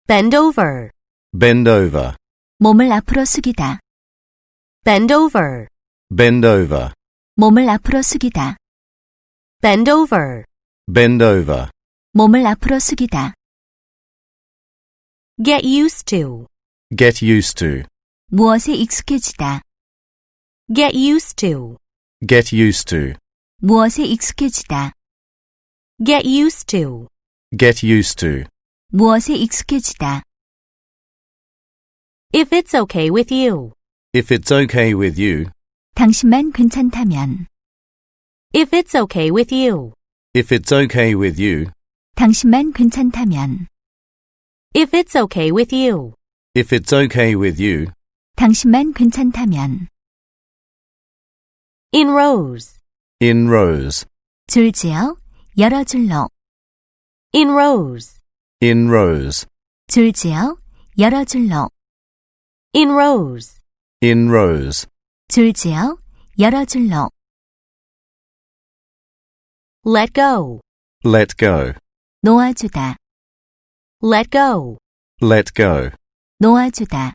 Bend over. Bend over. 몸을 앞으로 숙이다. Bend over. Bend over. 몸을 앞으로 숙이다. Bend over. Bend over. 몸을 앞으로 숙이다. Get used to. Get used to. 무엇에 익숙해지다. Get used to. Get used to. 무엇에 익숙해지다. Get used to. Get used to. 무엇에 익숙해지다. If it's okay with you. If it's okay with you. 당신만 괜찮다면. If it's okay with you. If it's okay with you. 당신만 괜찮다면. If it's okay with you. If it's okay with you. 당신만 괜찮다면. In rows. In rows. 줄지어 여러 줄로. In rows. In rows. 줄지어 여러 줄로. In rows. In rows. 줄지어 여러 줄로. Let go. Let go. 놓아주다. Let go. Let go. 놓아주다.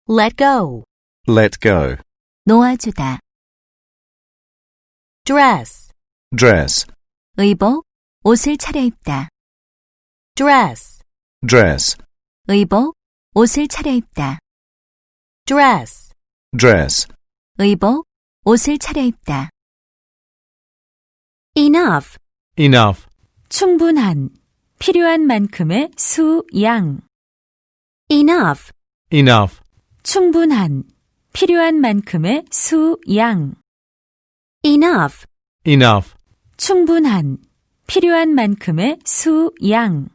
Let go. Let go. 놓아주다. Dress. Dress. 의복, 옷을 차려입다. Dress. Dress. 의복, 옷을 차려입다. Dress. Dress. 의복, 옷을 차려입다. Enough. Enough. 충분한, 필요한 만큼의 수, 양. Enough. Enough. 충분한, 필요한 만큼의 수, 양. Enough. Enough. 충분한, 필요한 만큼의 수, 양.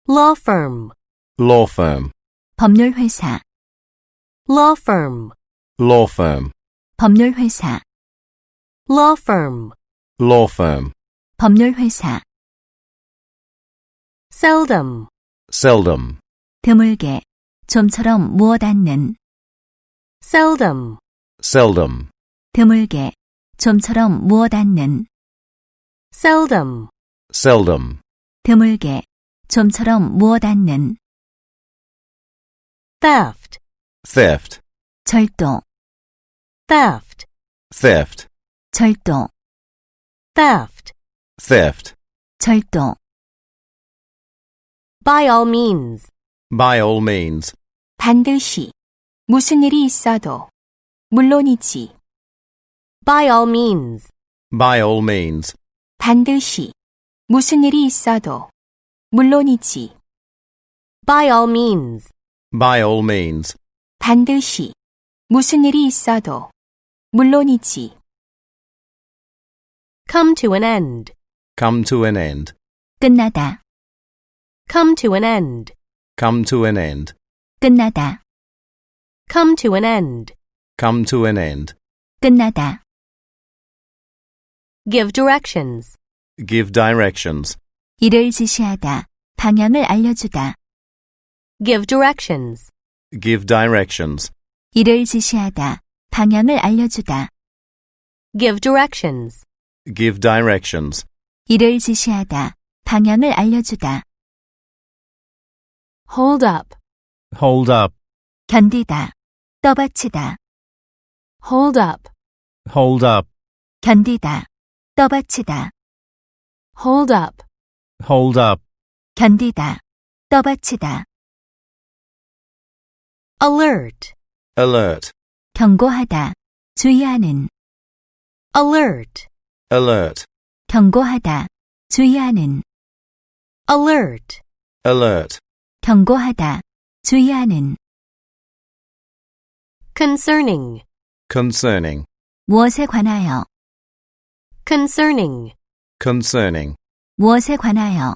Law firm. Law firm. 법률회사, Law firm. Law firm. 법률회사, Law firm. Law firm. 법률회사. Seldom. Seldom. 드물게, 좀처럼 무엇 않는. Seldom. Seldom. 드물게, 좀처럼 무엇 않는. Seldom. Seldom. 드물게, 좀처럼 무엇 않는. Theft. Theft. 절도, Theft. Theft. 절도, Theft. Theft. 절도. By all means. By all means. 반드시, 무슨 일이 있어도, 물론이지. By all means. By all means. 반드시, 무슨 일이 있어도, 물론이지. By all means. By all means. 반드시, 무슨 일이 있어도, 물론이지. Come to an end. Come to an end. 끝나다, Come to an end. Come to an end. 끝나다, Come to an end. Come to an end. 끝나다. Give directions. Give directions. 일을 지시하다, 방향을 알려주다. Give directions. Give directions. 일을 지시하다, 방향을 알려주다. Give directions. Give directions. 일을 지시하다, 방향을 알려주다. Hold up. Hold up. 견디다, 떠받치다. Hold up. Hold up. 견디다, 떠받치다. Hold up. Hold up. 견디다, 떠받치다. Alert. Alert. 경고하다, 주의하는. Alert. Alert. 경고하다, 주의하는. Alert. Alert. 경고하다, 주의하는. Concerning. Concerning. 무엇에 관하여, Concerning. Concerning. 무엇에 관하여,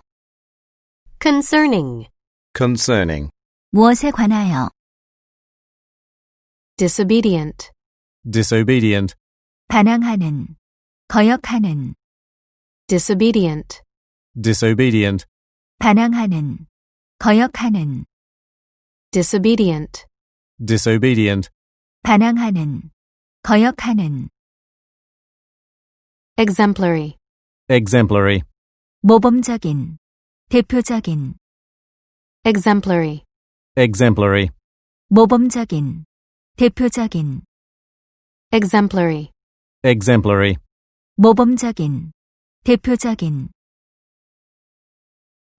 Concerning. Concerning. 무엇에 관하여. Disobedient. Disobedient. 반항하는, 거역하는. Disobedient. Disobedient. 반항하는, 거역하는. Disobedient. Disobedient. 반항하는, 거역하는. Exemplary. Exemplary. 모범적인, 대표적인. exemplary, exemplary, 모범적인, 대표적인, exemplary, exemplary, 모범적인, 대표적인,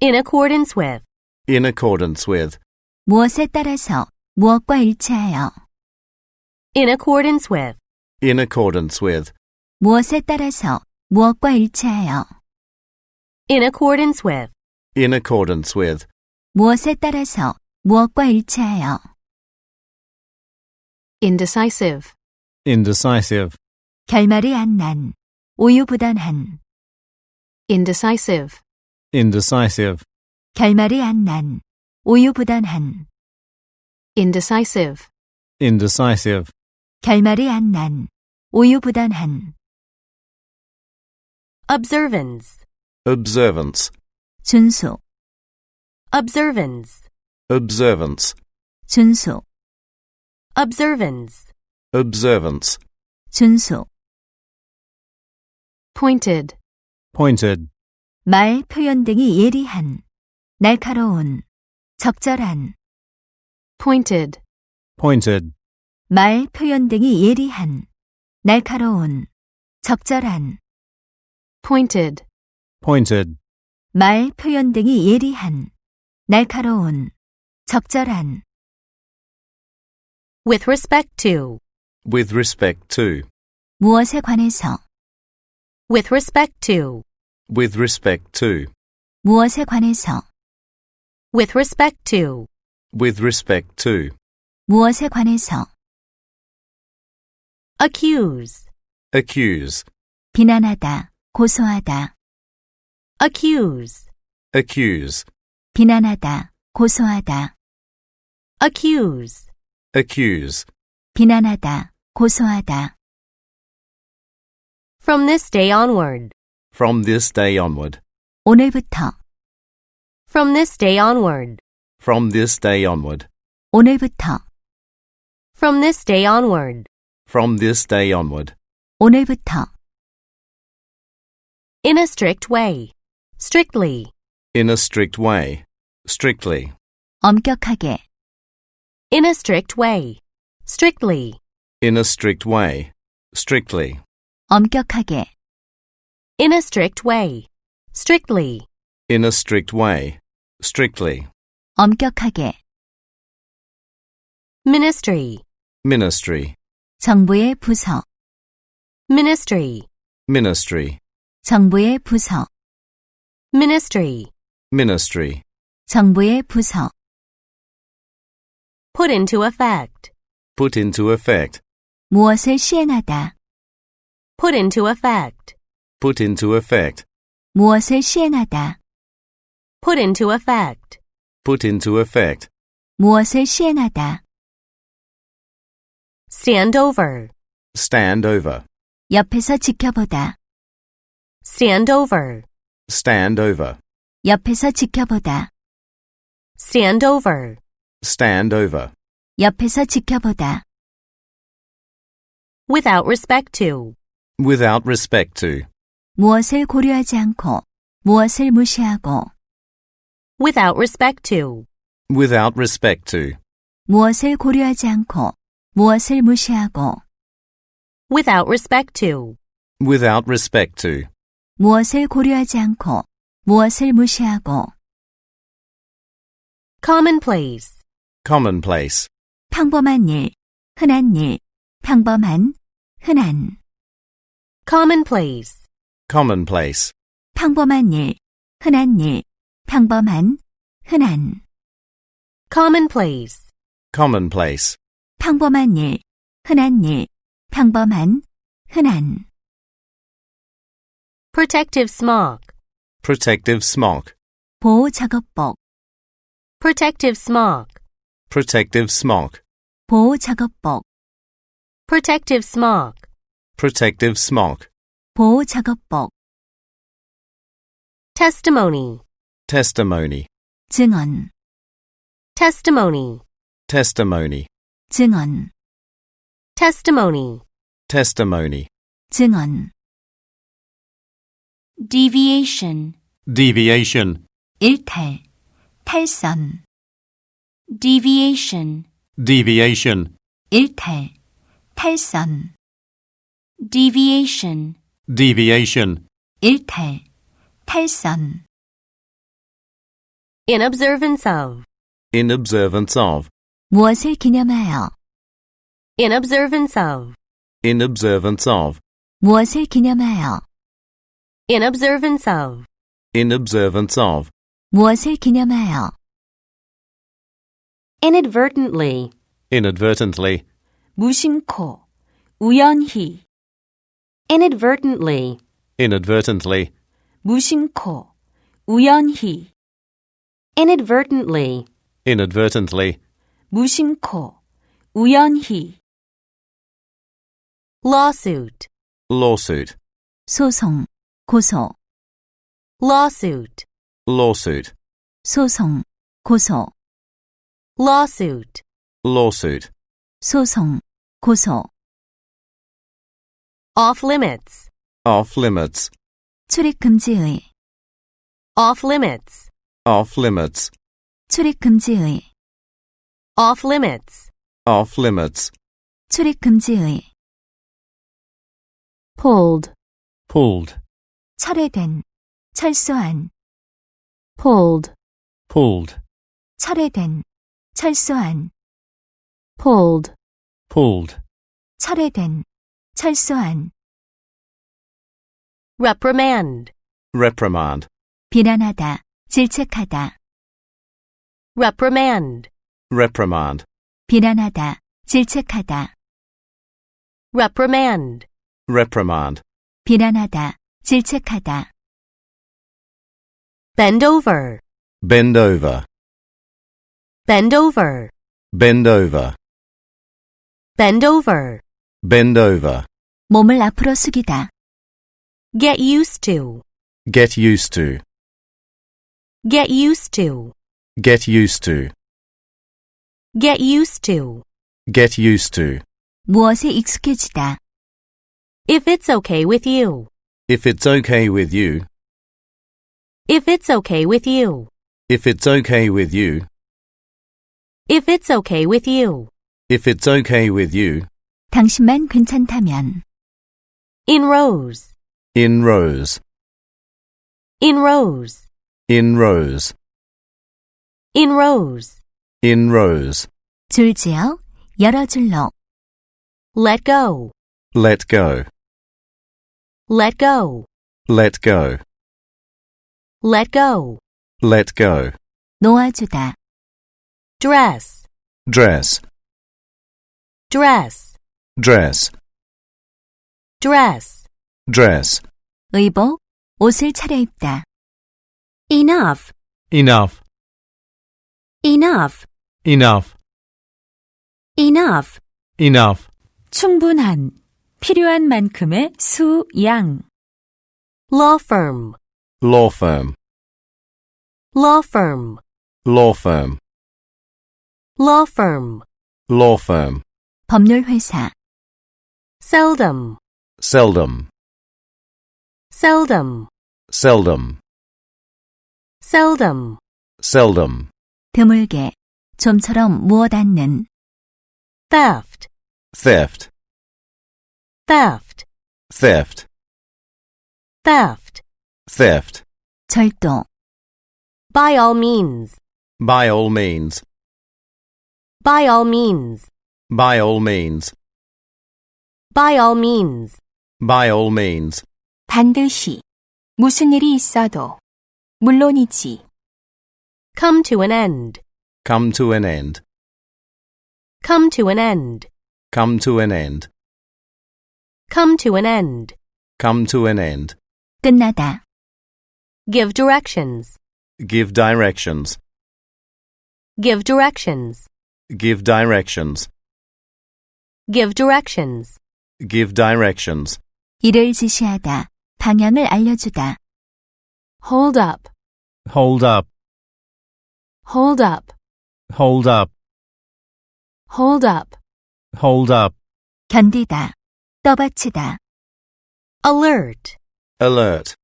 in accordance with, in accordance with, 무엇에 따라서, 무엇과 일치하여, in accordance with, in accordance with, 무엇에 따라서, 무엇과 일치하여, in accordance with, in accordance with, 무엇에 따라서, 무엇과 일치하여, indecisive, indecisive, 결말이 안 난, 우유부단한, indecisive, indecisive, 결말이 안 난, 우유부단한, indecisive, indecisive, 결말이 안 난, 우유부단한, observance, observance, 준수, observance, observance, 준수, observance, observance, 준수, pointed, pointed, 말, 표현 등이 예리한, 날카로운, 적절한, pointed, pointed, 말, 표현 등이 예리한, 날카로운, 적절한, pointed, pointed, 말, 표현 등이 예리한, 날카로운, 적절한, with respect to, with respect to, 무엇에 관해서, with respect to, with respect to, 무엇에 관해서, with respect to, with respect to, 무엇에 관해서, accuse, accuse, 비난하다, 고소하다, accuse, accuse, 비난하다, 고소하다, accuse, accuse, 비난하다, 고소하다, from this day onward, from this day onward, 오늘부터, from this day onward, from this day onward, 오늘부터, from this day onward, from this day onward, 오늘부터, in a strict way, strictly, in a strict way, strictly, 엄격하게, in a strict way, strictly, in a strict way, strictly, 엄격하게, in a strict way, strictly, in a strict way, strictly, 엄격하게, ministry, ministry, 정부의 부서, ministry, ministry, 정부의 부서, ministry, ministry, 정부의 부서, put into effect, put into effect, 무엇을 시행하다, put into effect, put into effect, 무엇을 시행하다, put into effect, put into effect, 무엇을 시행하다, stand over, stand over, 옆에서 지켜보다, stand over, stand over, 옆에서 지켜보다, stand over, stand over, 옆에서 지켜보다, without respect to, without respect to, 무엇을 고려하지 않고, 무엇을 무시하고, without respect to, without respect to, 무엇을 고려하지 않고, 무엇을 무시하고, without respect to, without respect to, 무엇을 고려하지 않고, 무엇을 무시하고, commonplace, commonplace, 평범한 일, 흔한 일, 평범한, 흔한, commonplace, commonplace, 평범한 일, 흔한 일, 평범한, 흔한, commonplace, commonplace, 평범한 일, 흔한 일, 평범한, 흔한, protective smock, protective smock, 보호 작업복, protective smock, protective smock, 보호 작업복, protective smock, protective smock, 보호 작업복, testimony, testimony, 증언, testimony, testimony, 증언, testimony, testimony, 증언, deviation, deviation, 일탈, 탈선, deviation, deviation, 일탈, 탈선, deviation, deviation, 일탈, 탈선. In observance of. in observance of, 무엇을 기념하여, In observance of. in observance of, 무엇을 기념하여, In observance of. in observance of, 무엇을 기념하여, Inadvertently. inadvertently, 무심코, 우연히, Inadvertently. inadvertently, 무심코, 우연히, Inadvertently. inadvertently, 무심코, 우연히, Lawsuit. lawsuit, 소송, 고소, Lawsuit. lawsuit, 소송, 고소, Lawsuit. lawsuit, 소송, 고소. Off limits. off limits, 출입 금지의, Off limits. off limits, 출입 금지의, Off limits. off limits, 출입 금지의. Pulled. pulled, 철회된, 철수한, Pulled. pulled, 철회된, 철수한, Pulled. pulled, 철회된, 철수한. Reprimand. reprimand, 비난하다, 질책하다, Reprimand. reprimand, 비난하다, 질책하다, Reprimand. reprimand, 비난하다, 질책하다. Bend over. bend over, Bend over. bend over, Bend over. bend over, 몸을 앞으로 숙이다, Get used to. get used to, Get used to. get used to, Get used to. get used to, 무엇에 익숙해지다, If it's okay with you. if it's okay with you, If it's okay with you. if it's okay with you, If it's okay with you. if it's okay with you, 당신만 괜찮다면, In rows. in rows, In rows. in rows, In rows. in rows, 줄지어, 여러 줄로, Let go. let go, Let go. let go, Let go. let go, 놓아주다, Dress. dress, Dress. dress, Dress. dress, 의복, 옷을 차려입다, Enough. enough, Enough. enough, Enough. enough, 충분한, 필요한 만큼의 수, 양, Law firm. law firm, Law firm. law firm, Law firm. law firm, 법률회사, Seldom. seldom, Seldom. seldom, Seldom. seldom, 드물게, 좀처럼 무엇 않는, Theft. theft, Theft. theft, Theft. theft, 절도, By all means. by all means, By all means. by all means, By all means. by all means, 반드시, 무슨 일이 있어도, 물론이지, Come to an end. come to an end, Come to an end. come to an end, Come to an end. come to an end, 끝나다, Give directions. give directions, Give directions. give directions, Give directions. give directions, 일을 지시하다, 방향을 알려주다, Hold up. hold up, Hold up. hold up, Hold up. hold up, 견디다, 떠받치다, Alert. alert,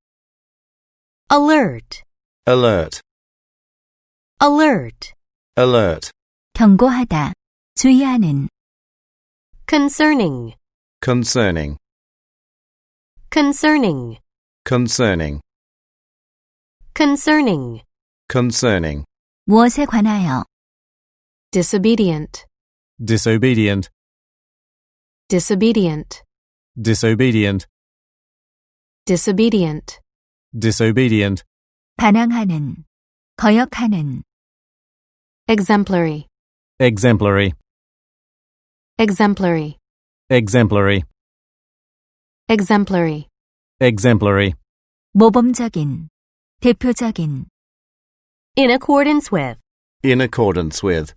Alert. alert, Alert. alert, 경고하다, 주의하는, concerning, concerning, concerning, concerning, concerning, concerning, 무엇에 관하여, disobedient, disobedient, disobedient, disobedient, disobedient, disobedient, 반항하는, 거역하는, exemplary, exemplary, exemplary, exemplary, exemplary, exemplary, 모범적인, 대표적인, in accordance with, in accordance with,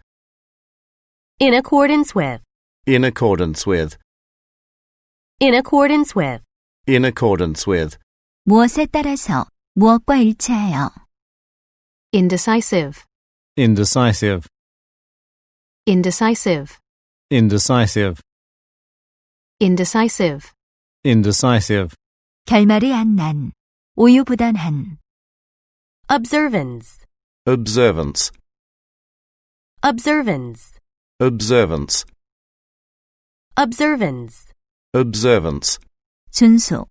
in accordance with, in accordance with, in accordance with, in accordance with, 무엇에 따라서, 무엇과 일치하여, indecisive, indecisive, indecisive, indecisive, indecisive, indecisive, 결말이 안 난, 우유부단한, observance, observance, observance, observance, observance, observance, 준수,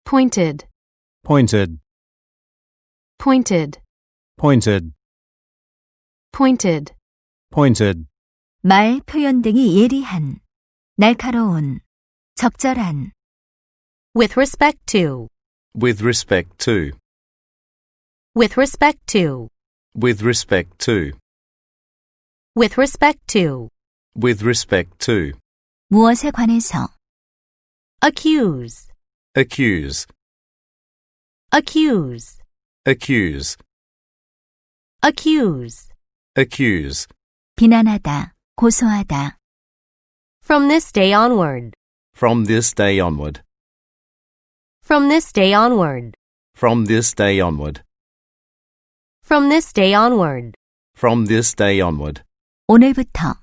pointed, pointed, pointed, pointed, pointed, pointed, 말, 표현 등이 예리한, 날카로운, 적절한, with respect to, with respect to, with respect to, with respect to, with respect to, with respect to, 무엇에 관해서, accuse, accuse, accuse, accuse, accuse, accuse, 비난하다, 고소하다, from this day onward, from this day onward, from this day onward, from this day onward, from this day onward, from this day onward, 오늘부터,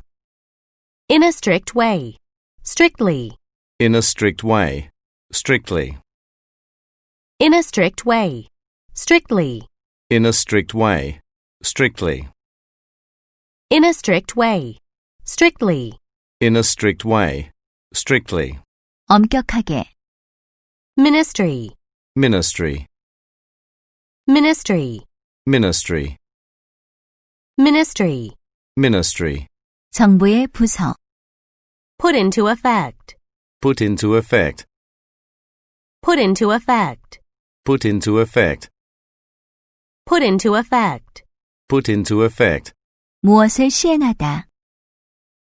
in a strict way, strictly, in a strict way, strictly, in a strict way, strictly, in a strict way, strictly, in a strict way, strictly, in a strict way, strictly, 엄격하게, ministry, ministry, ministry, ministry, ministry, ministry, 정부의 부서, put into effect, put into effect, put into effect, put into effect, put into effect, put into effect, 무엇을 시행하다,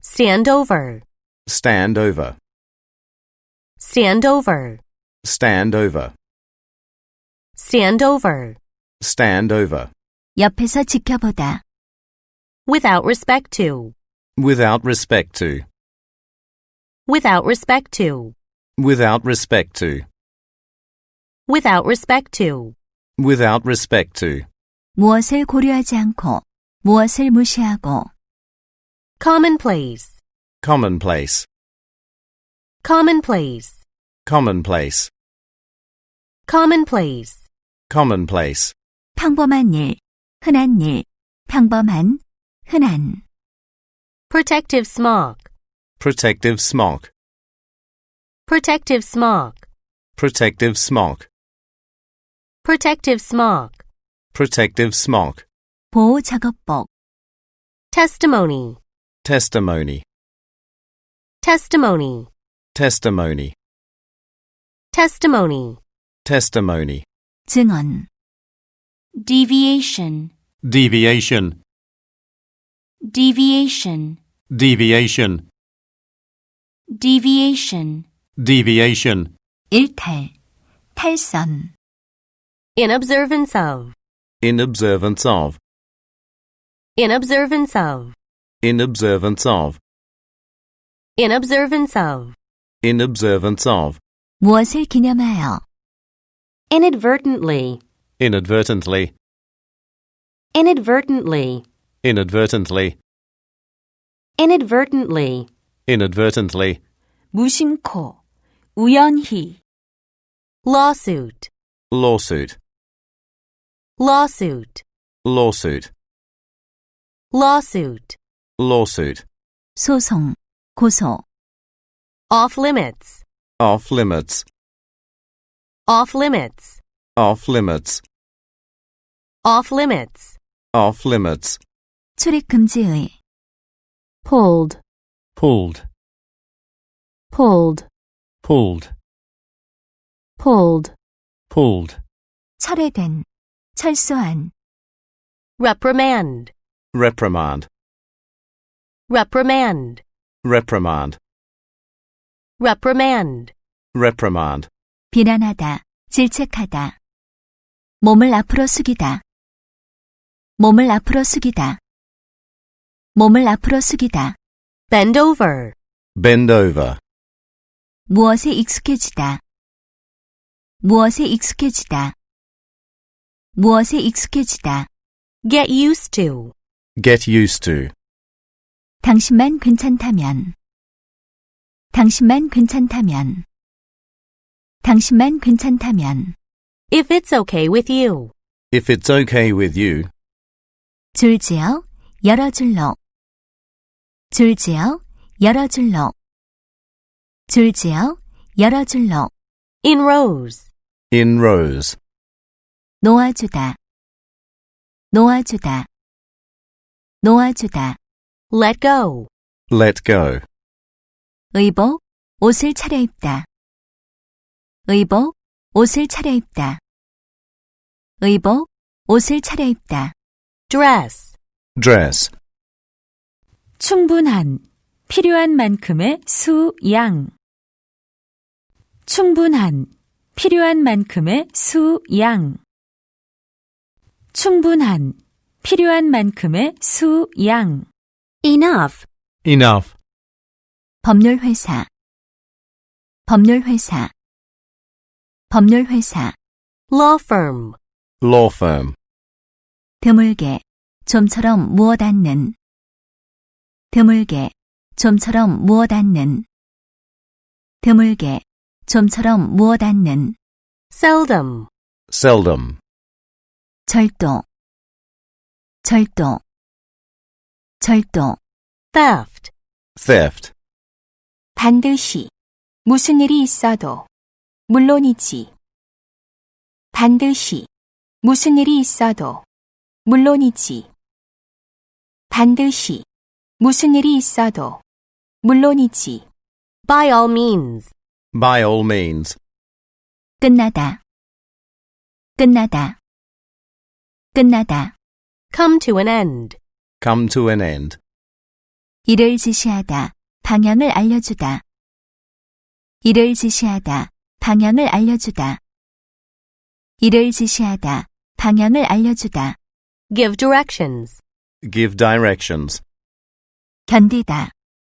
stand over, stand over, stand over, stand over, stand over, stand over, 옆에서 지켜보다, without respect to, without respect to, without respect to, without respect to, without respect to, without respect to, 무엇을 고려하지 않고, 무엇을 무시하고, commonplace, commonplace, commonplace, commonplace, commonplace, commonplace, 평범한 일, 흔한 일, 평범한, 흔한, protective smock, protective smock, protective smock, protective smock, protective smock, protective smock, 보호 작업복, testimony, testimony, testimony, testimony, testimony, testimony, 증언, deviation, deviation, deviation, deviation, deviation, deviation, 일탈, 탈선, in observance of, in observance of, in observance of, in observance of, in observance of, in observance of, 무엇을 기념하여, inadvertently, inadvertently, inadvertently, inadvertently, inadvertently, inadvertently, 무심코, 우연히, lawsuit, lawsuit, lawsuit, lawsuit, lawsuit, lawsuit, 소송, 고소, Off limits. off limits, Off limits. off limits, Off limits. off limits, 출입 금지의, Pulled. pulled, Pulled. pulled, Pulled. pulled, 철회된, 철수한, Reprimand. reprimand, Reprimand. reprimand, Reprimand. reprimand, 비난하다, 질책하다. 몸을 앞으로 숙이다. 몸을 앞으로 숙이다. 몸을 앞으로 숙이다. Bend over. bend over, 무엇에 익숙해지다. 무엇에 익숙해지다. 무엇에 익숙해지다. Get used to. get used to, 당신만 괜찮다면. 당신만 괜찮다면. 당신만 괜찮다면. If it's okay with you. if it's okay with you, 줄지어, 여러 줄로. 줄지어, 여러 줄로. 줄지어, 여러 줄로. In rows. in rows, 놓아주다. 놓아주다. 놓아주다. Let go. let go, 의복, 옷을 차려입다. 의복, 옷을 차려입다. 의복, 옷을 차려입다. Dress. dress, 충분한, 필요한 만큼의 수, 양. 충분한, 필요한 만큼의 수, 양. 충분한, 필요한 만큼의 수, 양. Enough. enough, 법률회사. 법률회사. 법률회사. Law firm. law firm, 드물게, 좀처럼 무엇 않는. 드물게, 좀처럼 무엇 않는. 드물게, 좀처럼 무엇 않는. Seldom. seldom, 절도. 절도. 절도. Theft. theft, 반드시 무슨 일이 있어도 물론이지. 반드시 무슨 일이 있어도 물론이지. 반드시 무슨 일이 있어도 물론이지. By all means. by all means, 끝나다. 끝나다. 끝나다. Come to an end. come to an end, 이를 지시하다. 방향을 알려주다. 이를 지시하다. 방향을 알려주다. 이를 지시하다. 방향을 알려주다. Give directions. give directions, 견디다.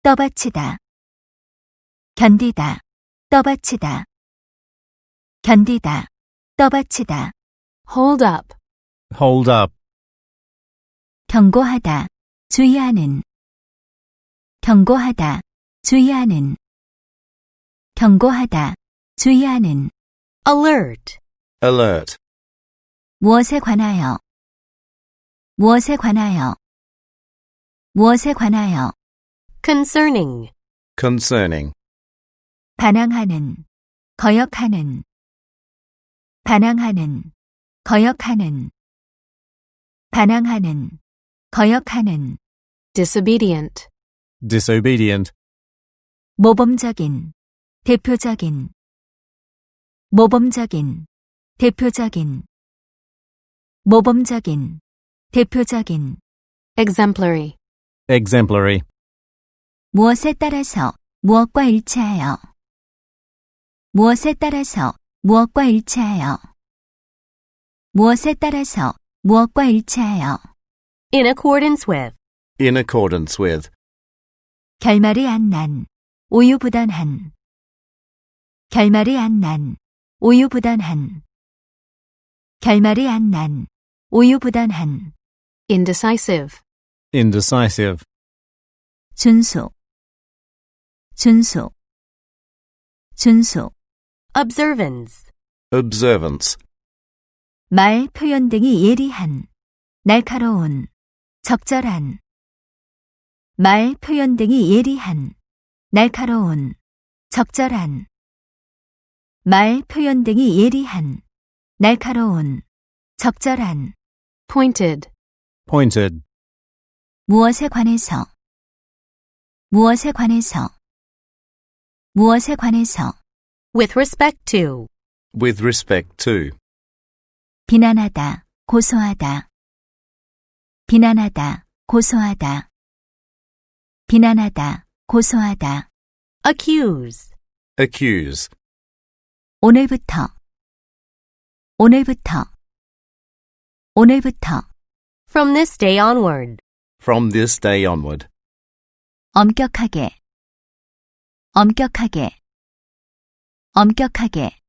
떠받치다. 견디다. 떠받치다. 견디다. 떠받치다. Hold up. hold up, 경고하다. 주의하는. 경고하다. 주의하는. 경고하다. 주의하는. Alert. alert, 무엇에 관하여. 무엇에 관하여. 무엇에 관하여. Concerning. concerning, 반항하는. 거역하는. 반항하는. 거역하는. 반항하는. 거역하는. Disobedient. disobedient, 모범적인. 대표적인. 모범적인. 대표적인. 모범적인. 대표적인. Exemplary. exemplary, 무엇에 따라서. 무엇과 일치하여. 무엇에 따라서. 무엇과 일치하여. 무엇에 따라서. 무엇과 일치하여. In accordance with. in accordance with, 결말이 안 난. 우유부단한. 결말이 안 난. 우유부단한. 결말이 안 난. 우유부단한. Indecisive. indecisive, 준수. 준수. 준수. Observance. observance, 말, 표현 등이 예리한. 날카로운. 적절한. 말, 표현 등이 예리한, 날카로운, 적절한. 말, 표현 등이 예리한, 날카로운, 적절한. pointed, Pointed. 무엇에 관해서, 무엇에 관해서, 무엇에 관해서. with respect to, With respect to. 비난하다, 고소하다. 비난하다, 고소하다. 비난하다, 고소하다. accuse, Accuse. 오늘부터, 오늘부터, 오늘부터. from this day onward, From this day onward. 엄격하게, 엄격하게, 엄격하게.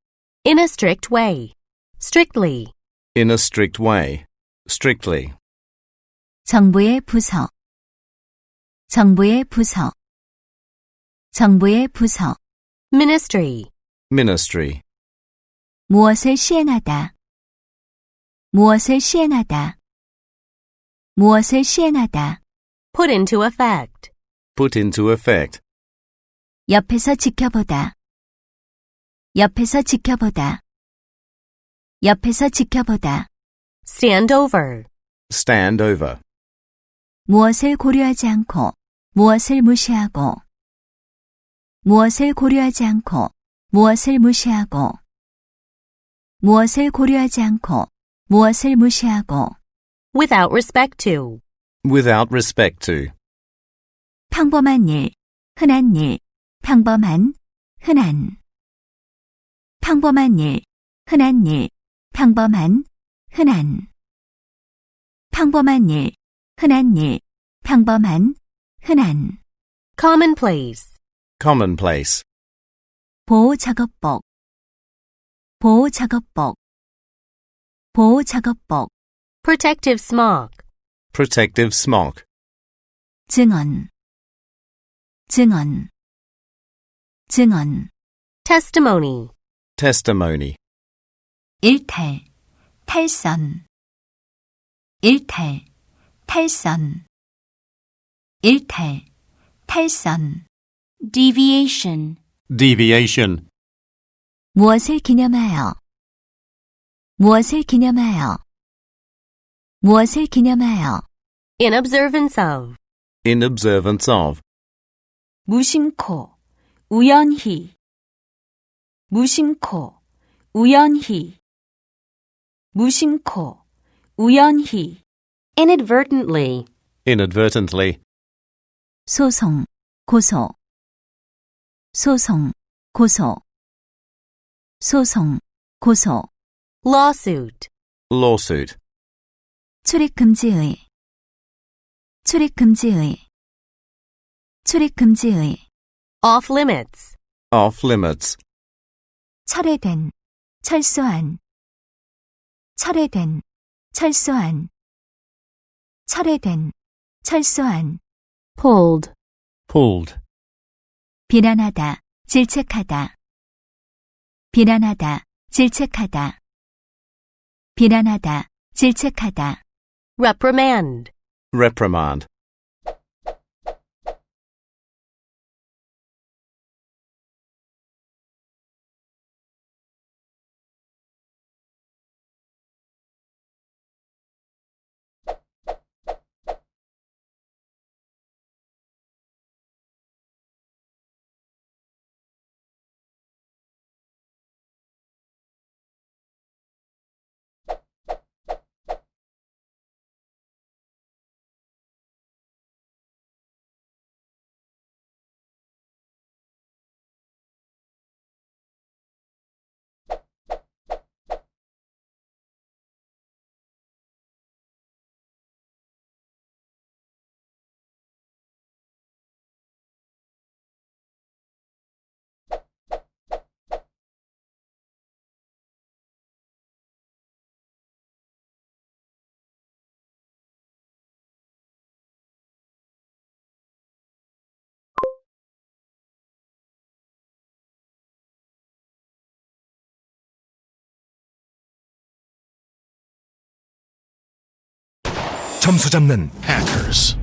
in a strict way, strictly, In a strict way. Strictly. 정부의 부서, 정부의 부서, 정부의 부서. ministry, Ministry. 무엇을 시행하다, 무엇을 시행하다, 무엇을 시행하다. put into effect, Put into effect. 옆에서 지켜보다, 옆에서 지켜보다, 옆에서 지켜보다. stand over, Stand over. 무엇을 고려하지 않고, 무엇을 무시하고, 무엇을 고려하지 않고, 무엇을 무시하고, 무엇을 고려하지 않고, 무엇을 무시하고. without respect to, Without respect to. 평범한 일, 흔한 일, 평범한, 흔한. 평범한 일, 흔한 일, 평범한, 흔한. 평범한 일, 흔한 일, 평범한, 흔한. commonplace, Commonplace. 보호작업복, 보호작업복, 보호작업복. protective smock, Protective smock. 증언, 증언, 증언. testimony, Testimony. 일탈, 탈선. 일탈, 탈선. 일탈, 탈선. deviation, Deviation. 무엇을 기념하여, 무엇을 기념하여, 무엇을 기념하여. in observance of, In observance of. 무심코, 우연히. 무심코, 우연히. 무심코, 우연히. inadvertently, Inadvertently. 소송, 고소. 소송, 고소. 소송, 고소. lawsuit, Lawsuit. 출입금지의. 출입금지의. 출입금지의. off limits, Off limits. 철회된, 철수한. 철회된, 철수한. 철회된, 철수한. pulled, Pulled. 비난하다, 질책하다. 비난하다, 질책하다. 비난하다, 질책하다. reprimand, Reprimand. 점수 잡는 hackers.